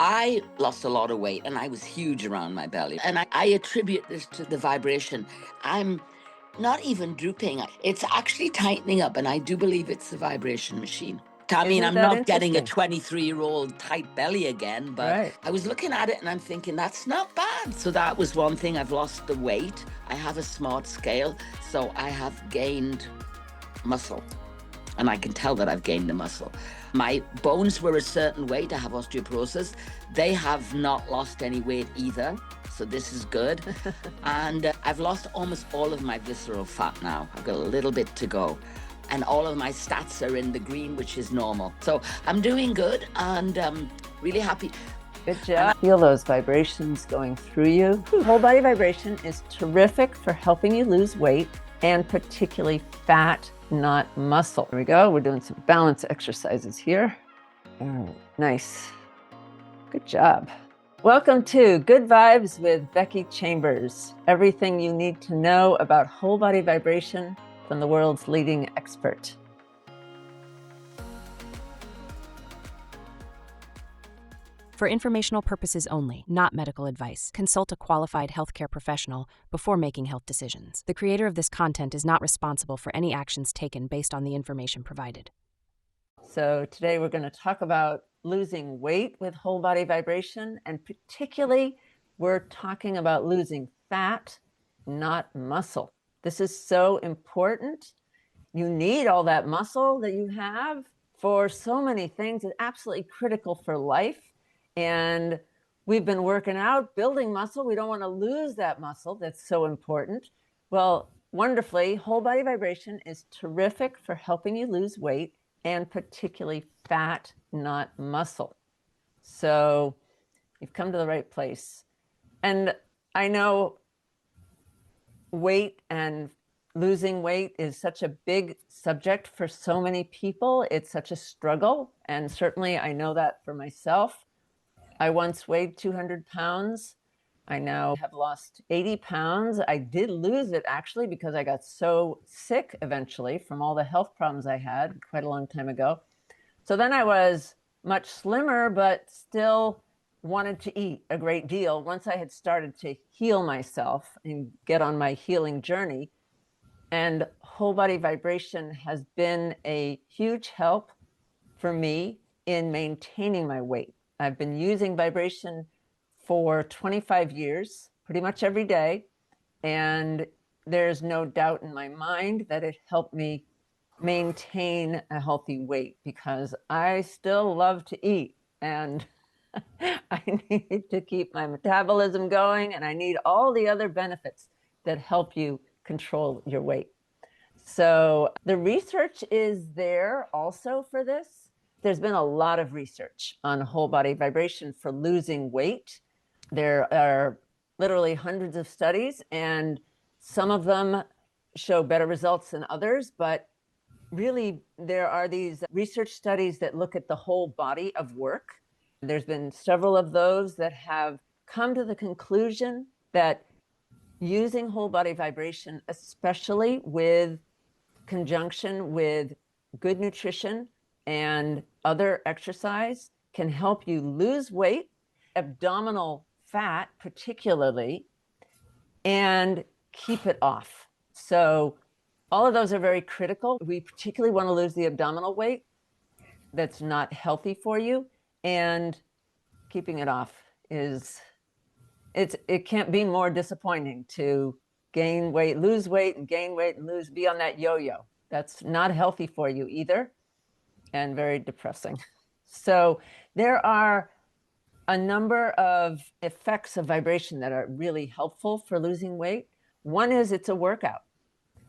I lost a lot of weight and I was huge around my belly. And I attribute this to the vibration. I'm not even drooping. It's actually tightening up, and I do believe it's the vibration machine. I mean, Isn't I'm that not getting a interesting? 23-year-old tight belly again, but Right. I was looking at it and I'm thinking, that's not bad. So that was one thing. I've lost the weight. I have a smart scale, so I have gained muscle. And I can tell that I've gained the muscle. My bones were a certain weight. I have osteoporosis. They have not lost any weight either. So this is good. And I've lost almost all of my visceral fat now. I've got a little bit to go. And all of my stats are in the green, which is normal. So I'm doing good and really happy. Good job. Feel those vibrations going through you. Whole body vibration is terrific for helping you lose weight, and particularly fat, not muscle. Here we go. We're doing some balance exercises here. Oh, nice. Good job. Welcome to Good Vibes with Becky Chambers. Everything you need to know about whole body vibration from the world's leading expert. For informational purposes only, not medical advice. Consult a qualified healthcare professional before making health decisions. The creator of this content is not responsible for any actions taken based on the information provided. So today we're going to talk about losing weight with whole body vibration, and particularly we're talking about losing fat, not muscle. This is so important. You need all that muscle that you have for so many things. It's absolutely critical for life. And we've been working out, building muscle. We don't want to lose that muscle. That's so important. Well, wonderfully, whole body vibration is terrific for helping you lose weight, and particularly fat, not muscle. So you've come to the right place. And I know weight and losing weight is such a big subject for so many people. It's such a struggle. And certainly I know that for myself. I once weighed 200 pounds. I now have lost 80 pounds. I did lose it actually because I got so sick eventually from all the health problems I had quite a long time ago. So then I was much slimmer, but still wanted to eat a great deal. Once I had started to heal myself and get on my healing journey, and whole body vibration has been a huge help for me in maintaining my weight. I've been using vibration for 25 years, pretty much every day. And there's no doubt in my mind that it helped me maintain a healthy weight, because I still love to eat and I need to keep my metabolism going, and I need all the other benefits that help you control your weight. So the research is there also for this. There's been a lot of research on whole body vibration for losing weight. There are literally hundreds of studies, and some of them show better results than others. But really, there are these research studies that look at the whole body of work. There's been several of those that have come to the conclusion that using whole body vibration, especially with conjunction with good nutrition and other exercise, can help you lose weight, abdominal fat particularly, and keep it off. So all of those are very critical. We particularly want to lose the abdominal weight that's not healthy for you, and keeping it off it can't be more disappointing to gain weight, lose weight, and gain weight and lose, be on that yo-yo. That's not healthy for you either, and very depressing. So there are a number of effects of vibration that are really helpful for losing weight. One is it's a workout.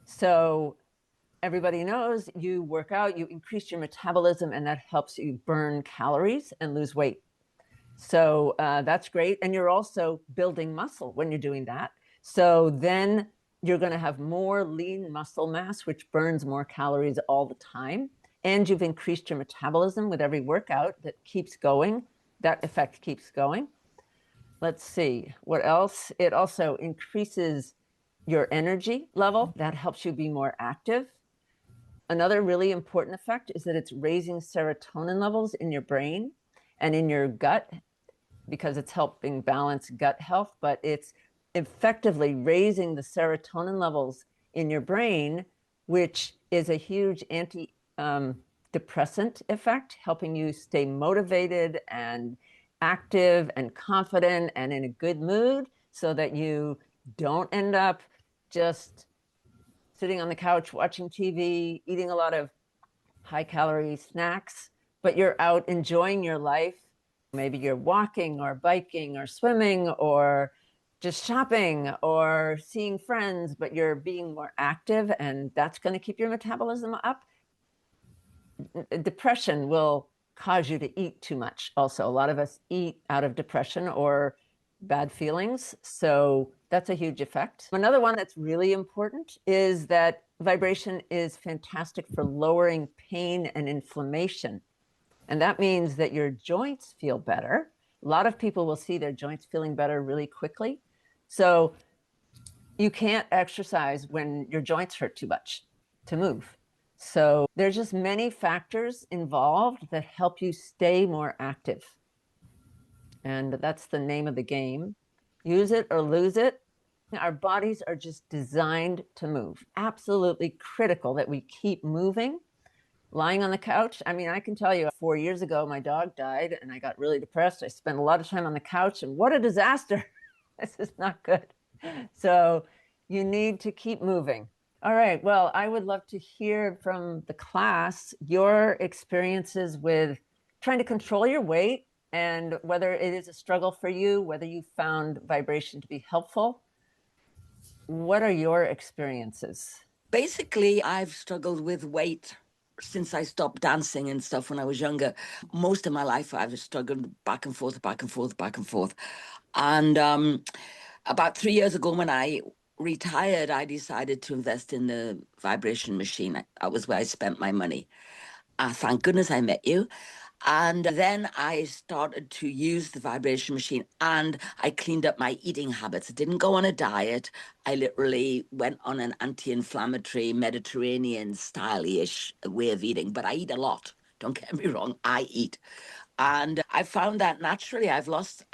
So everybody knows you work out, you increase your metabolism, and that helps you burn calories and lose weight. So that's great. And you're also building muscle when you're doing that. So then you're going to have more lean muscle mass, which burns more calories all the time. And you've increased your metabolism with every workout that keeps going. That effect keeps going. Let's see what else. It also increases your energy level. That helps you be more active. Another really important effect is that it's raising serotonin levels in your brain and in your gut. because it's helping balance gut health, but it's effectively raising the serotonin levels in your brain, which is a huge anti-depressant effect, helping you stay motivated and active and confident and in a good mood, so that you don't end up just sitting on the couch watching TV, eating a lot of high-calorie snacks, but you're out enjoying your life. Maybe you're walking or biking or swimming or just shopping or seeing friends, but you're being more active, and that's going to keep your metabolism up. Depression will cause you to eat too much. Also, a lot of us eat out of depression or bad feelings. So that's a huge effect. Another one that's really important is that vibration is fantastic for lowering pain and inflammation. And that means that your joints feel better. A lot of people will see their joints feeling better really quickly. So you can't exercise when your joints hurt too much to move. So there's just many factors involved that help you stay more active. And that's the name of the game. Use it or lose it. Our bodies are just designed to move. Absolutely critical that we keep moving. Lying on the couch, I mean, I can tell you 4 years ago, my dog died and I got really depressed. I spent a lot of time on the couch, and what a disaster. This is not good. So you need to keep moving. All right. Well, I would love to hear from the class your experiences with trying to control your weight, and whether it is a struggle for you, whether you found vibration to be helpful. What are your experiences? Basically, I've struggled with weight since I stopped dancing and stuff when I was younger. Most of my life, I've struggled back and forth, back and forth, back and forth. And about 3 years ago, when I retired, I decided to invest in the vibration machine. That was where I spent my money. Thank goodness I met you. And then I started to use the vibration machine, and I cleaned up my eating habits. I didn't go on a diet. I literally went on an anti-inflammatory Mediterranean style-ish way of eating, but I eat a lot. Don't get me wrong, I eat. And I found that naturally I've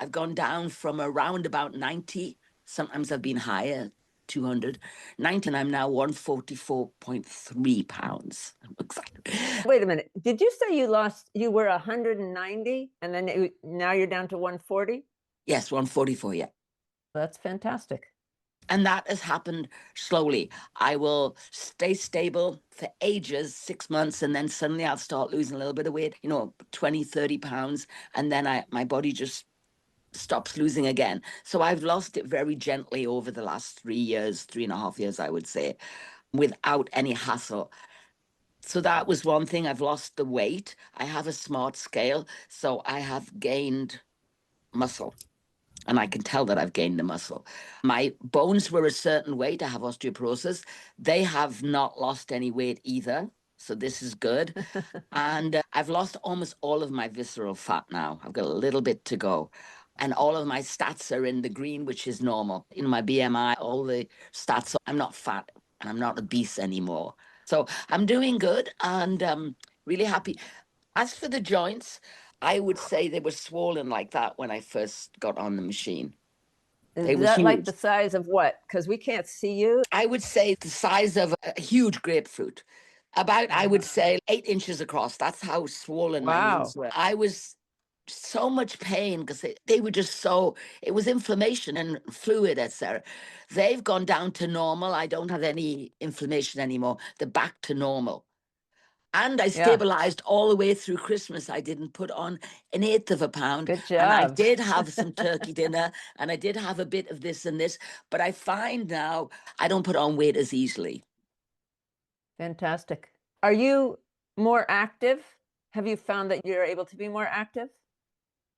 gone down from around about 90. Sometimes I've been higher, 200, 90, and I'm now 144.3 pounds. Exactly. Wait a minute. Did you say you were 190 and then now you're down to 140? Yes, 144, yeah. That's fantastic. And that has happened slowly. I will stay stable for ages, 6 months, and then suddenly I'll start losing a little bit of weight, 20, 30 pounds. And then my body just stops losing again. So I've lost it very gently over the last 3 years, 3.5 years, I would say, without any hassle. So that was one thing. I've lost the weight. I have a smart scale, so I have gained muscle. And I can tell that I've gained the muscle. My bones were a certain weight. I have osteoporosis. They have not lost any weight either. So this is good. And I've lost almost all of my visceral fat now. I've got a little bit to go. And all of my stats are in the green, which is normal. In my BMI, all the stats, I'm not fat and I'm not obese anymore. So I'm doing good and really happy. As for the joints, I would say they were swollen like that when I first got on the machine. Is that like the size of what? Because we can't see you. I would say the size of a huge grapefruit. About, I would say, 8 inches across. That's how swollen my knees were. I was so much pain because they were just so, it was inflammation and fluid, etc. They've gone down to normal. I don't have any inflammation anymore. They're back to normal. And I stabilized all the way through Christmas. I didn't put on 1/8 of a pound. Good job. And I did have some turkey dinner and I did have a bit of this and this. But I find now I don't put on weight as easily. Fantastic. Are you more active? Have you found that you're able to be more active?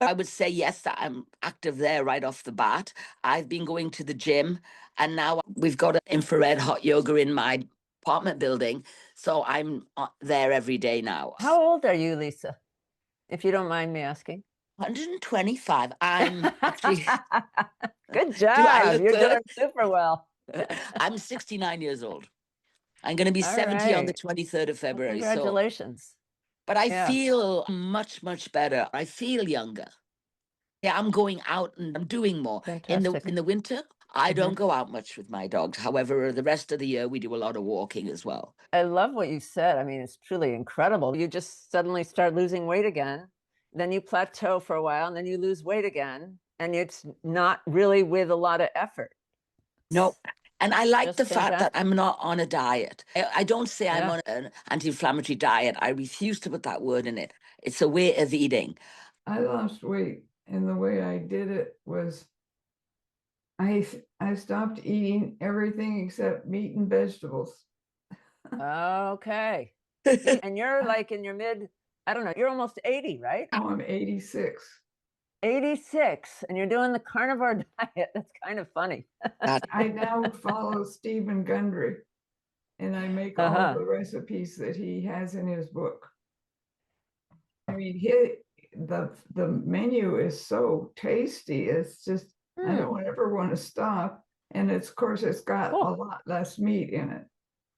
I would say yes, that I'm active there right off the bat. I've been going to the gym, and now we've got an infrared hot yoga in my apartment building. So I'm there every day now. How old are you, Lisa? If you don't mind me asking. 125. I'm actually. Good job. You're doing super well. I'm 69 years old. I'm going to be 70 on the 23rd of February. Well, congratulations. But I feel much, much better. I feel younger. Yeah, I'm going out and I'm doing more. Fantastic. In the winter, I Mhm. don't go out much with my dogs. However, the rest of the year we do a lot of walking as well. I love what you said. I mean, it's truly incredible. You just suddenly start losing weight again, then you plateau for a while, and then you lose weight again, and it's not really with a lot of effort. No. And I like Just the fact that fantastic. I'm not on a diet. I don't say I'm Yeah. on an anti-inflammatory diet. I refuse to put that word in it. It's a way of eating. I lost weight, and the way I did it was I stopped eating everything except meat and vegetables. Okay. See, and you're like in your mid, I don't know, you're almost 80, right? Now I'm 86. 86, and you're doing the carnivore diet. That's kind of funny. I now follow Stephen Gundry, and I make all the recipes that he has in his book. I mean, the menu is so tasty. It's just I don't ever want to stop. And it's, of course, it's got a lot less meat in it,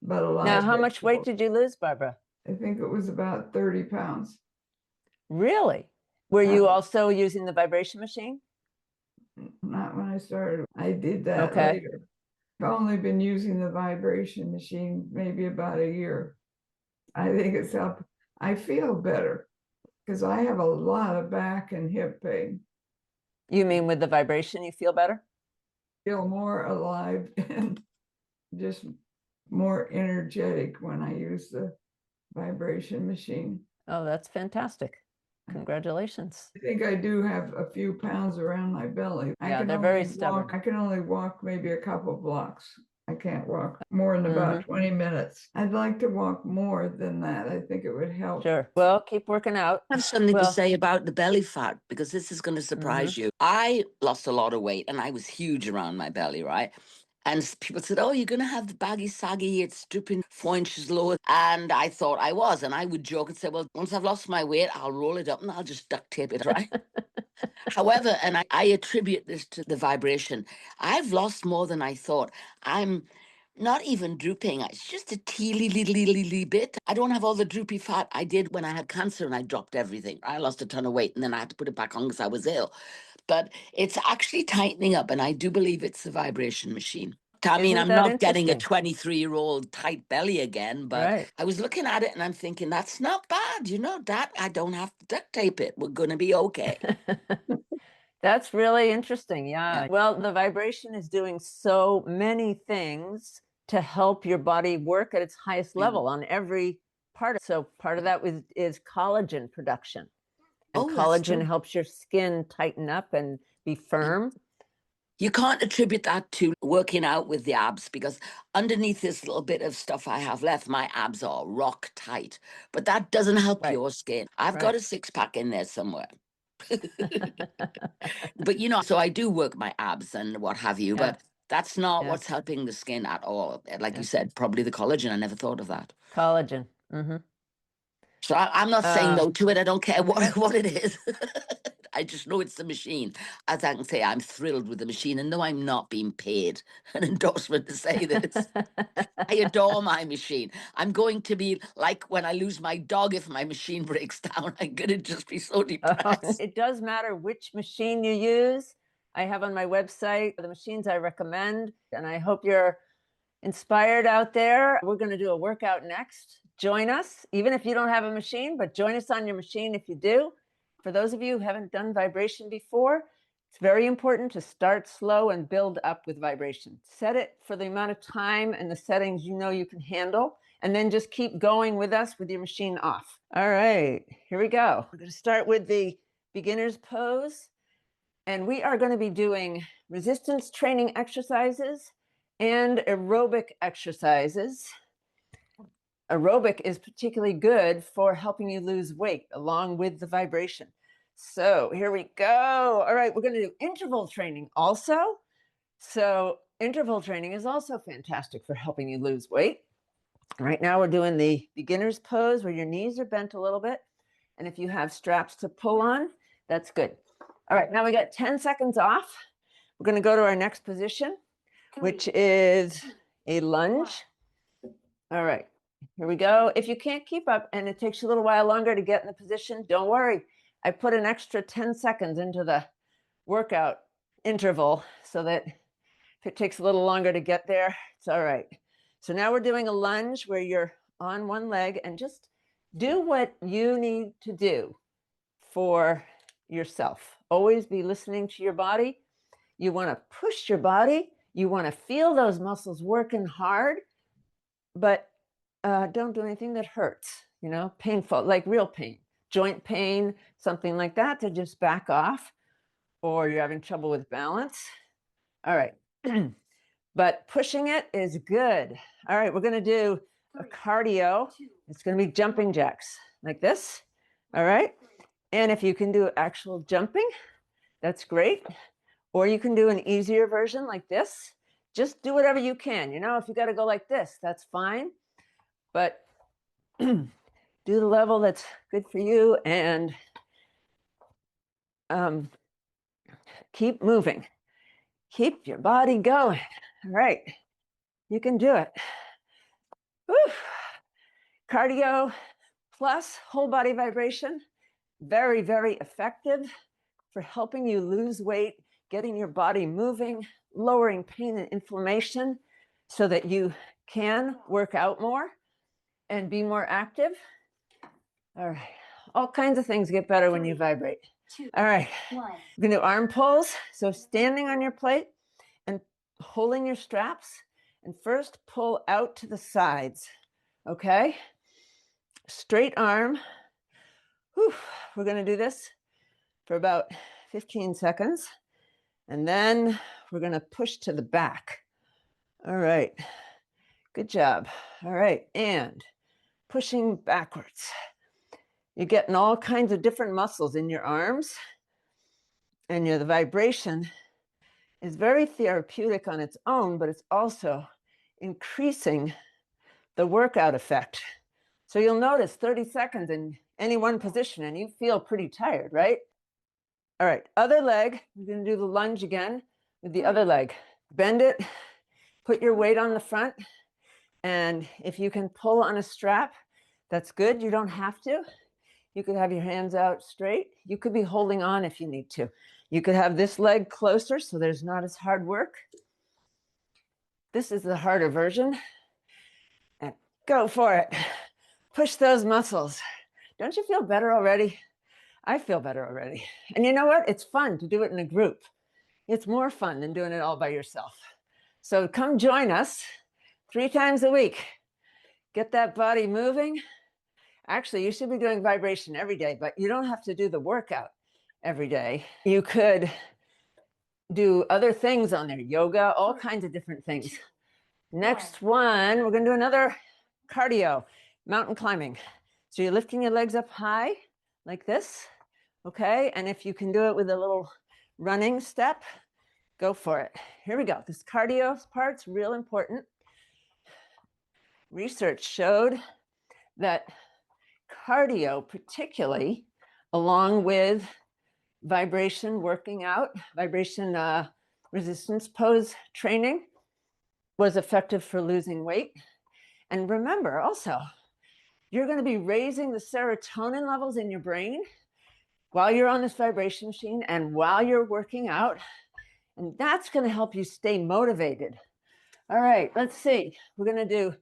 but a lot. Now, of how much weight vegetables. did you lose, Barbara? I think it was about 30 pounds. Really? Were you also using the vibration machine? Not when I started. I did that Okay. later. I've only been using the vibration machine maybe about a year. I think it's helped. I feel better because I have a lot of back and hip pain. You mean with the vibration you feel better? Feel more alive and just more energetic when I use the vibration machine. Oh, that's fantastic. Congratulations. I think I do have a few pounds around my belly. Yeah, they're very stubborn. I can only walk maybe a couple blocks. I can't walk more than about 20 minutes. I'd like to walk more than that. I think it would help. Sure. Well, keep working out. I have something to say about the belly fat because this is going to surprise you. I lost a lot of weight and I was huge around my belly, right? And people said, "Oh, you're going to have the baggy, saggy, it's drooping 4 inches lower." And I thought I was. And I would joke and say, "Well, once I've lost my weight, I'll roll it up and I'll just duct tape it," right? However, and I attribute this to the vibration, I've lost more than I thought. I'm not even drooping. It's just a teeny little bit. I don't have all the droopy fat I did when I had cancer and I dropped everything. I lost a ton of weight and then I had to put it back on because I was ill. But it's actually tightening up, and I do believe it's the vibration machine. I mean, Isn't I'm that not getting a interesting? 23-year-old tight belly again, but Right. I was looking at it and I'm thinking, that's not bad. You know, that I don't have to duct tape it. We're going to be okay. That's really interesting. Yeah. Yeah. Well, the vibration is doing so many things to help your body work at its highest level on every part. So part of that is collagen production. And Oh, that's collagen true. helps your skin tighten up and be firm. You can't attribute that to working out with the abs because underneath this little bit of stuff I have left, my abs are rock tight. But that doesn't help Right. your skin. I've got Right. a six-pack in there somewhere. But, you know, so I do work my abs and what have you, Yeah. but that's not Yeah. what's helping the skin at all. Like you Yeah. said, probably the collagen. I never thought of that. Collagen. Mm-hmm. So I'm not saying no to it. I don't care okay. what it is. I just know it's the machine. As I can say, I'm thrilled with the machine. And no, I'm not being paid an endorsement to say this. I adore my machine. I'm going to be like when I lose my dog if my machine breaks down. I'm going to just be so depressed. It does matter which machine you use. I have on my website the machines I recommend, and I hope you're inspired out there. We're going to do a workout next. Join us, even if you don't have a machine, but join us on your machine if you do. For those of you who haven't done vibration before, it's very important to start slow and build up with vibration. Set it for the amount of time and the settings you know you can handle, and then just keep going with us with your machine off. All right, here we go. We're going to start with the beginner's pose, and we are going to be doing resistance training exercises and aerobic exercises. Aerobic is particularly good for helping you lose weight along with the vibration. So here we go. All right, we're going to do interval training also. So interval training is also fantastic for helping you lose weight. Right now we're doing the beginner's pose where your knees are bent a little bit. And if you have straps to pull on, that's good. All right, now we got 10 seconds off. We're going to go to our next position, which is a lunge. All right, here we go. If you can't keep up and it takes you a little while longer to get in the position, don't worry. I put an extra 10 seconds into the workout interval so that if it takes a little longer to get there, it's all right. So now we're doing a lunge where you're on one leg, and just do what you need to do for yourself. Always be listening to your body. You want to push your body. You want to feel those muscles working hard, but don't do anything that hurts, painful, like real pain, joint pain, something like that, to just back off, or you're having trouble with balance. All right. But pushing it is good. All right, we're going to do a cardio. It's going to be jumping jacks like this. All right. And if you can do actual jumping, that's great. Or you can do an easier version like this. Just do whatever you can. If you got to go like this, that's fine. But do the level that's good for you, and keep moving. Keep your body going. All right. You can do it. Woo. Cardio plus whole body vibration. Very, very effective for helping you lose weight, getting your body moving, lowering pain and inflammation so that you can work out more and be more active. All right. All kinds of things get better when you vibrate. All right. We're going to do arm pulls. So standing on your plate and holding your straps, and first pull out to the sides. Okay. Straight arm. Whew. We're going to do this for about 15 seconds. And then we're going to push to the back. All right. Good job. All right. And pushing backwards. You're getting all kinds of different muscles in your arms. And the vibration is very therapeutic on its own, but it's also increasing the workout effect. So you'll notice 30 seconds in any one position and you feel pretty tired, right? All right, other leg. We're going to do the lunge again with the other leg. Bend it, put your weight on the front, and if you can pull on a strap, that's good. You don't have to. You could have your hands out straight. You could be holding on if you need to. You could have this leg closer so there's not as hard work. This is the harder version. And go for it. Push those muscles. Don't you feel better already? I feel better already. And you know what? It's fun to do it in a group. It's more fun than doing it all by yourself. So come join us 3 times a week. Get that body moving. Actually, you should be doing vibration every day, but you don't have to do the workout every day. You could do other things on there, yoga, all kinds of different things. Next one, we're going to do another cardio, mountain climbing. So you're lifting your legs up high like this, okay? And if you can do it with a little running step, go for it. Here we go. This cardio part's real important. Research showed that cardio, particularly along with vibration working out, vibration resistance pose training, was effective for losing weight. And remember also, you're going to be raising the serotonin levels in your brain while you're on this vibration machine and while you're working out. And that's going to help you stay motivated. All right, let's see. We're going to do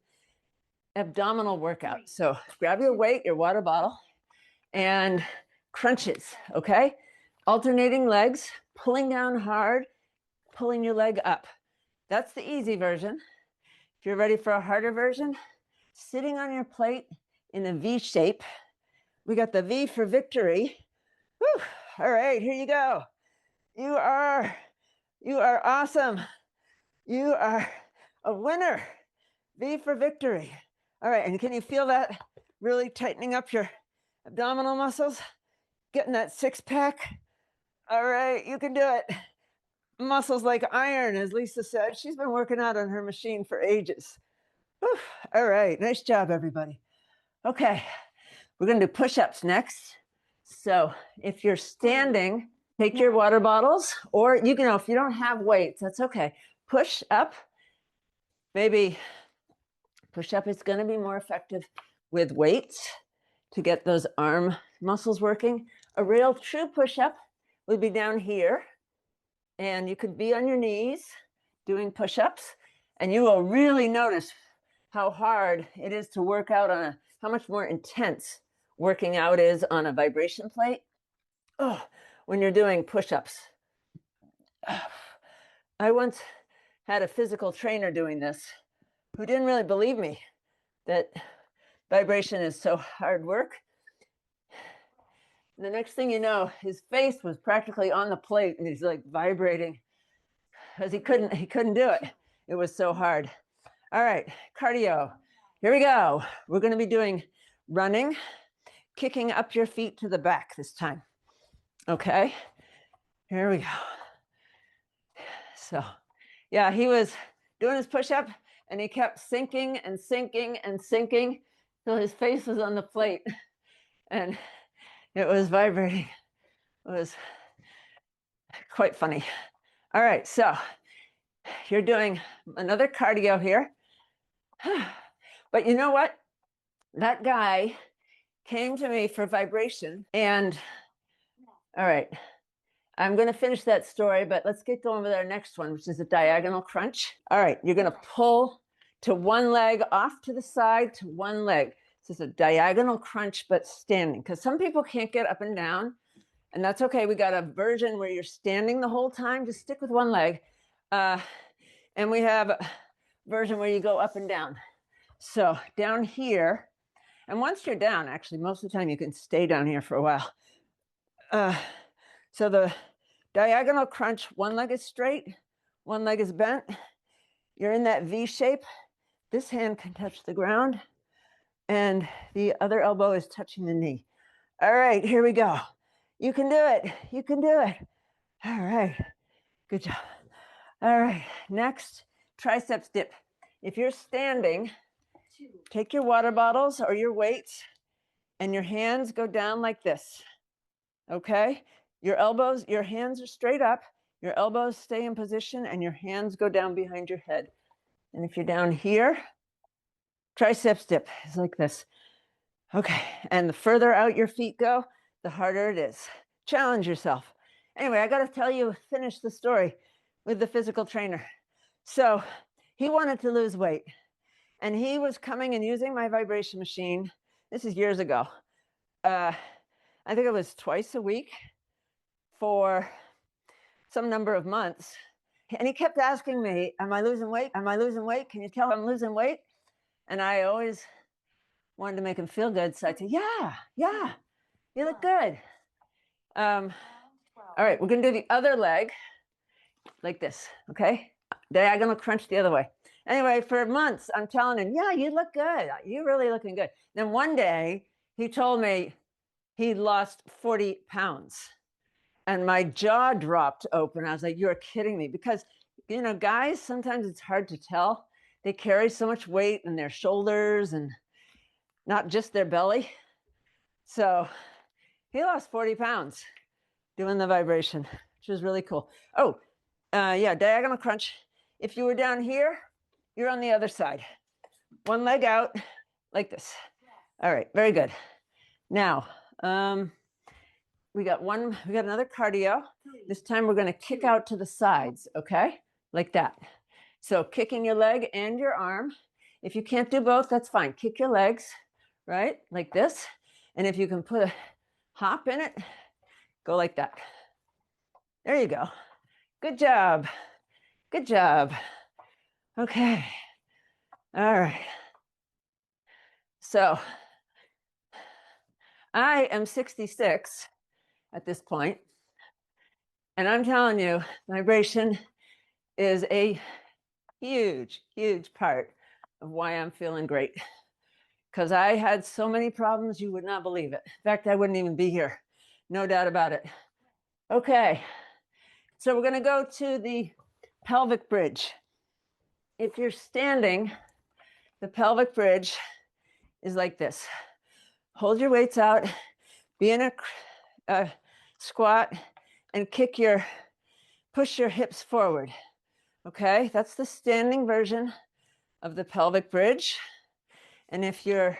abdominal workout. So grab your weight, your water bottle, and crunches, okay? Alternating legs, pulling down hard, pulling your leg up. That's the easy version. If you're ready for a harder version, sitting on your plate in a V shape. We got the V for victory. Whew. All right, here you go. You are awesome. You are a winner. V for victory. All right, and can you feel that really tightening up your abdominal muscles? Getting that 6-pack? All right, you can do it. Muscles like iron, as Lisa said. She's been working out on her machine for ages. Whew. All right, nice job, everybody. Okay, we're going to do push-ups next. So if you're standing, take your water bottles, or you can, if you don't have weights, that's okay. Push up. Maybe push-up is going to be more effective with weights to get those arm muscles working. A real true push-up would be down here, And you could be on your knees doing push-ups, and you will really notice how hard it is to work out on how much more intense working out is on a vibration plate. Oh, when you're doing push-ups. I once had a physical trainer doing this who didn't really believe me that vibration is so hard work. And the next thing you know, his face was practically on the plate and he's like vibrating because he couldn't do it. It was so hard. All right, cardio. Here we go. We're going to be doing running, kicking up your feet to the back this time. Okay, here we go. So, yeah, he was doing his push-up and he kept sinking and sinking and sinking till his face was on the plate and it was vibrating. It was quite funny. All right, so you're doing another cardio here. But you know what? That guy came to me for vibration and all right, I'm going to finish that story, but let's get going with our next one, which is a diagonal crunch. All right, you're going to pull to one leg off to the side to one leg. This is a diagonal crunch, but standing, because some people can't get up and down, and that's okay. We got a version where you're standing the whole time. Just stick with one leg. And we have a version where you go up and down. So down here, and once you're down, actually, most of the time you can stay down here for a while. So the diagonal crunch, one leg is straight, one leg is bent. You're in that V shape. This hand can touch the ground and the other elbow is touching the knee. All right, here we go. You can do it. You can do it. All right, good job. All right, next, triceps dip. If you're standing, take your water bottles or your weights and your hands go down like this, okay? Your elbows, your hands are straight up, your elbows stay in position and your hands go down behind your head. And if you're down here, triceps dip is like this. Okay, and the further out your feet go, the harder it is. Challenge yourself. Anyway, I gotta tell you, finish the story with the physical trainer. So he wanted to lose weight and he was coming and using my vibration machine. This is years ago. I think it was twice a week for some number of months. And he kept asking me, am I losing weight? Am I losing weight? Can you tell I'm losing weight? And I always wanted to make him feel good. So I'd say, yeah, you look good. All right, we're gonna do the other leg like this, okay? Diagonal crunch the other way. Anyway, for months, I'm telling him, yeah, you look good. You're really looking good. Then one day, he told me he lost 40 pounds. And my jaw dropped open. I was like, you're kidding me. Because, you know, guys, sometimes it's hard to tell. They carry so much weight in their shoulders and not just their belly. So he lost 40 pounds doing the vibration, which was really cool. Oh, yeah, diagonal crunch. If you were down here, you're on the other side. One leg out like this. All right, very good. Now, we got another cardio. This time we're going to kick out to the sides, okay? Like that. So kicking your leg and your arm. If you can't do both, that's fine. Kick your legs, right? Like this. And if you can put a hop in it, go like that. There you go. Good job. Good job. Okay. All right. So I am 66 at this point, and I'm telling you, vibration is a huge, huge part of why I'm feeling great. Because I had so many problems, you would not believe it. In fact, I wouldn't even be here. No doubt about it. Okay. So we're going to go to the pelvic bridge. If you're standing, the pelvic bridge is like this. Hold your weights out, be in a squat, and push your hips forward. Okay, that's the standing version of the pelvic bridge. And if you're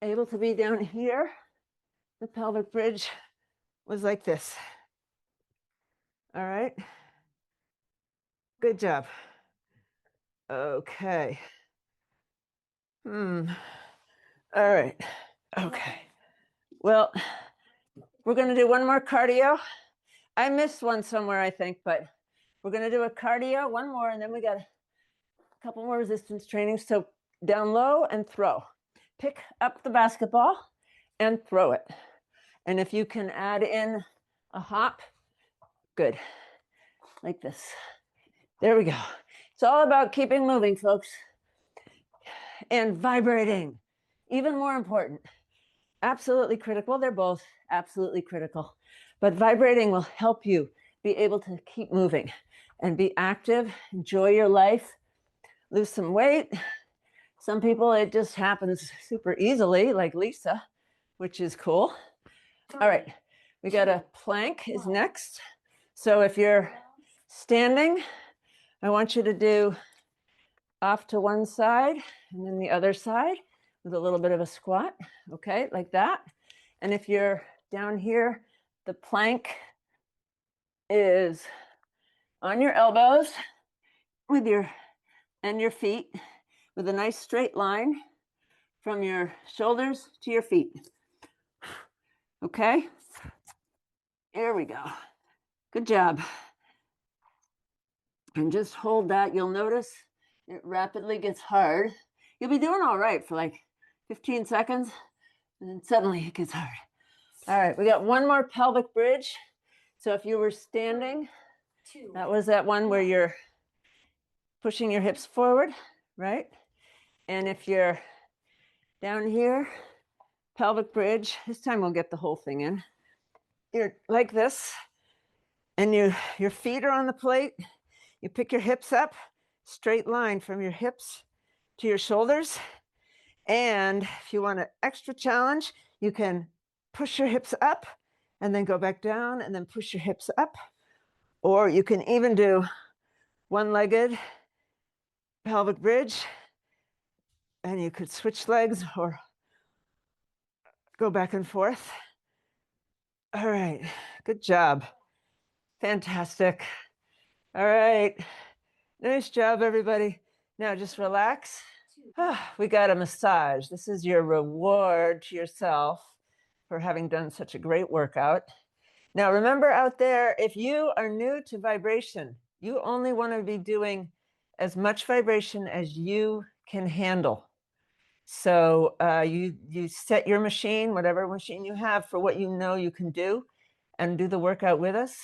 able to be down here, the pelvic bridge was like this. All right. Good job. Okay. All right. Okay. Well, we're going to do one more cardio. I missed one somewhere, I think, but we're going to do a cardio, one more, and then we got a couple more resistance training. So down low and throw. Pick up the basketball and throw it. And if you can add in a hop, good. Like this. There we go. It's all about keeping moving, folks. And vibrating. Even more important. Absolutely critical. They're both absolutely critical. But vibrating will help you be able to keep moving and be active, enjoy your life, lose some weight. Some people, it just happens super easily, like Lisa, which is cool. All right, we got a plank is next. So if you're standing, I want you to do off to one side and then the other side with a little bit of a squat, okay, like that. And if you're down here, the plank is on your elbows with your feet with a nice straight line from your shoulders to your feet. Okay, here we go. Good job. And just hold that. You'll notice it rapidly gets hard. You'll be doing all right for like 15 seconds, and then suddenly it gets hard. All right, we got one more pelvic bridge. So if you were standing, that was that one where you're pushing your hips forward, right? And if you're down here, pelvic bridge, this time we'll get the whole thing in. You're like this, and your feet are on the plate. You pick your hips up, straight line from your hips to your shoulders. And if you want an extra challenge, you can push your hips up and then go back down and then push your hips up. Or you can even do one-legged pelvic bridge, and you could switch legs or go back and forth. All right, good job. Fantastic. All right, nice job, everybody. Now just relax. We got a massage. This is your reward to yourself for having done such a great workout. Now remember out there, if you are new to vibration, you only want to be doing as much vibration as you can handle. So you set your machine, whatever machine you have, for what you know you can do, and do the workout with us.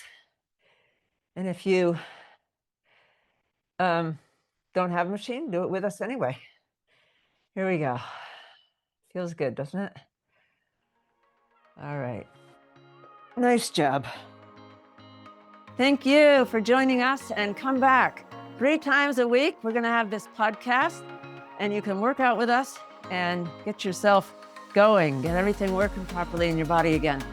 And if you don't have a machine, do it with us anyway. Here we go. Feels good, doesn't it? All right. Nice job. Thank you for joining us, and come back 3 times a week. We're going to have this podcast, and you can work out with us and get yourself going, get everything working properly in your body again.